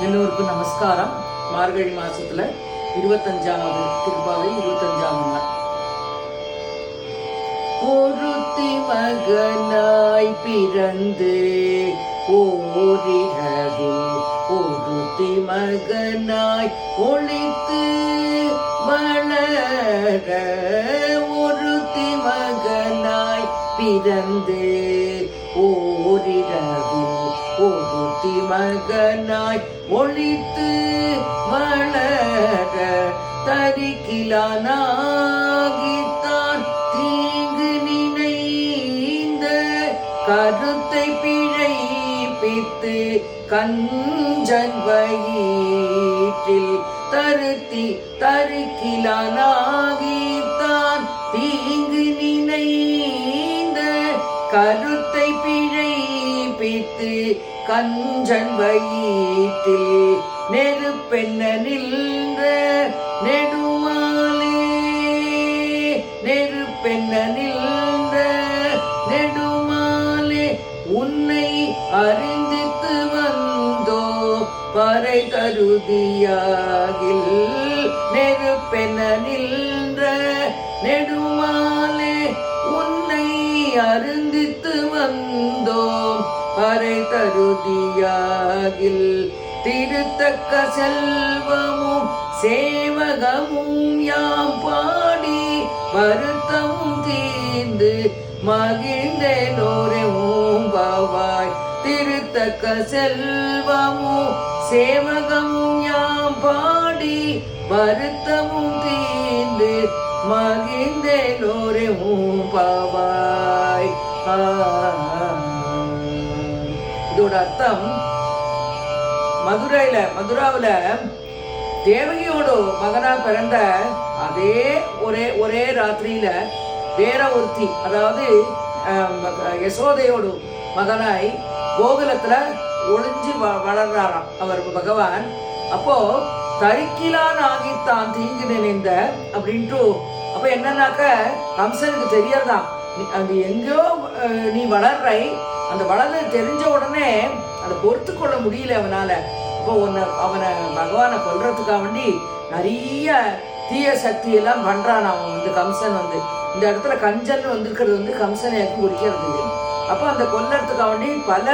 எல்லோருக்கும் நமஸ்காரம். மார்கழி மாசத்துல 25வது திருப்பாவை 25ஆம் நாள். ஒருத்தி மகனாய் பிறந்து ஓரிரவில் ஒருத்தி மகனாய் ஒளித்து வளர, ஒருத்தி மகனாய் பிறந்து ஓரிரவில் ஒருத்தி மகனாய் ஒளித்து வளர, தரிக்கிலானாகித்தான் தீங்கு நினைந்த கருத்தை பிழைப்பித்து கஞ்சன் வயிற்றில் தரிக்கிலானாகித்தான் தீங்கு நினைந்த கருத்தை பிழைப்பித்து கஞ்சன் வயிற்றில் நெருப்பென்ன நின்ற நெடுமாலே, நெருப்பென்ன நின்ற நெடுமாலே உன்னை அறிந்தித்து வந்தோ பறை கருதியாகில், நெருப்பென்ன நின்ற நெடுமாலே உன்னை அறிந்தித்து வந்தோம் பறை தருதியாகில், திருத்தக்க செல்வமும் சேவகமும் யாம் பாடி வருத்தமும் தீர்ந்து மகிழ்ந்தேனோரே ஓம்பாவாய். திருத்தக்க செல்வமும் சேவகமும் யாம் பாடி வருத்தமும் தீர்ந்து மகிழ்ந்தேனோரே ஓம்பாவாய். இதோட அர்த்தம், மதுராவில் தேவகியோட மகனா பிறந்த அதே ஒரே ராத்திரியில வேற ஒருத்தி, அதாவது யசோதையோடு மகனாய் கோகுலத்துல ஒளிஞ்சு வளர்றாராம் அவர் பகவான். அப்போ தரிக்கிலான் ஆகித்தான் தீங்கு நினைந்த அப்படின்ட்டு, அப்ப என்னன்னாக்க கம்சனுக்கு தெரியறதான், அது எங்கேயோ நீ வளர்றை, அந்த வளர்ந்து தெரிஞ்ச உடனே அதை பொறுத்து கொள்ள முடியல அவனால. அப்போ அவனை பகவானை கொல்றதுக்காக வேண்டி நிறைய தீய சக்தி எல்லாம் பண்றான் அவன் கம்சன் இந்த இடத்துல கஞ்சன் வந்திருக்கிறது கம்சனை குறிக்கிறது. அப்போ அந்த கொல்லறதுக்காக வேண்டி பல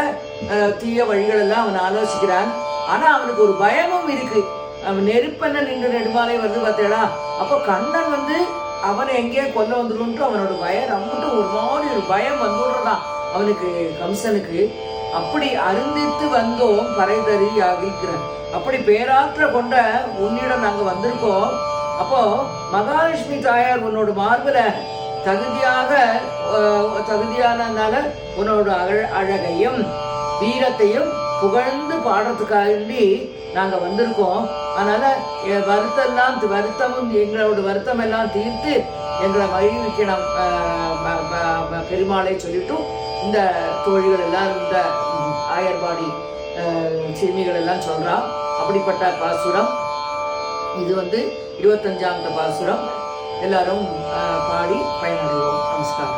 தீய வழிகள் எல்லாம் அவன் ஆலோசிக்கிறான். ஆனா அவனுக்கு ஒரு பயமும் இருக்கு. அவன் நெருப்பென்ன நின்று நெடுமாலை வருது பார்த்தேடா, அப்போ கண்ணன் அவனை எங்கேயே கொல்ல வந்துடும் அவனோட பயம் ரொம்ப ஒரு மாதிரி ஒரு பயம் வந்துடுறதான் அவனுக்கு கம்சனுக்கு. அப்படி அருந்தித்து வந்தோம் பறைதறி ஆகிக்கிறான். அப்படி பேராற்ற கொண்ட உன்னிடம் நாங்க வந்திருக்கோம். அப்போ மகாலட்சுமி தாயார் உன்னோட மார்புல தகுதியானதுனால உன்னோட அழகையும் வீரத்தையும் புகழ்ந்து பாடுறதுக்காண்டி நாங்க வந்திருக்கோம். அதனால வருத்தமும் எங்களோட வருத்தம் எல்லாம் தீர்த்து எங்களை மகிழ்விக்கணும் பெருமாளை சொல்லிட்டு இந்த தோழிகள் எல்லாம், இந்த ஆயர்பாடி சிறுமிகள் எல்லாம் சொல்றான். அப்படிப்பட்ட பாசுரம் இது 25ஆம் பாசுரம். எல்லாரும் பாடி பயனடைவோம். நமஸ்காரம்.